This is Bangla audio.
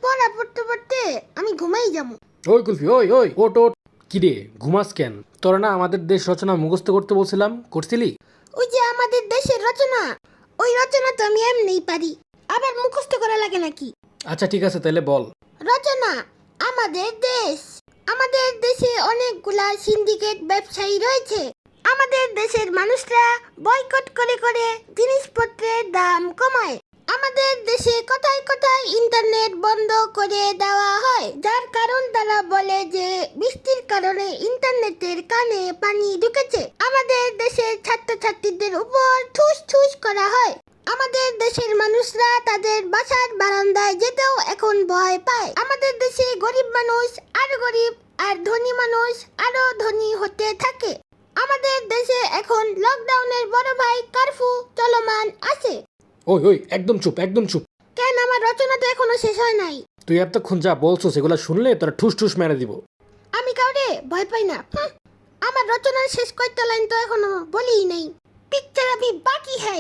পড়া পড়তে পড়তে আমি ঘুমাই যাবো। ওই কুলফি, ওই ওই ওট ওট। কিরে ঘুমাস কেন? তোরা না আমাদের দেশ রচনা মুখস্থ করতে বলছিলাম, করছিলি? ওই যে আমাদের দেশের রচনা, ওই রচনা তো আমি এমনিই পারি, আবার মুখস্থ করা লাগে নাকি? আচ্ছা ঠিক আছে, তাহলে বল। রচনা। আমাদের দেশ, আমাদের দেশে অনেকগুলা সিন্ডিকেট ব্যবসায়ী রয়েছে। আমাদের দেশের মানুষরা বয়কট করে করে জিনিসপত্রের দাম কমায়। আমাদের দেশে কোথায় কোথায় ইন্টারনেট বন্ধ করে দেওয়া হয়, যার কারণ তারা বলে যে বৃষ্টির কারণে ইন্টারনেটের কানে পানি ঢুকেছে। আমাদের দেশের ছাত্রছাত্রীদের উপর ঠুস ঠুস করা হয়। আমাদের দেশের মানুষরা তাদের বাসার বারান্দায় যেতেও এখন ভয় পায়। আমাদের দেশে গরিব মানুষ আরো গরিব, আর ধনী মানুষ আরো ধনী হতে থাকে। আমাদের দেশে এখন লকডাউনের বড় ভাই কারফিউ চলমান আছে। ওই ওই একদম চুপ, একদম চুপ। কেন, আমার রচনা তো এখনো শেষ হয় নাই। তুই এতক্ষণ যা বলছো সেগুলো শুনলে তোরা ঠুস ঠুস মেরে দিব। আমি কাউরে ভয় পাই না। আমার রচনার শেষ কয়েকটা লাইন তো এখনো বলিই নাই। পিকচার अभी बाकी है।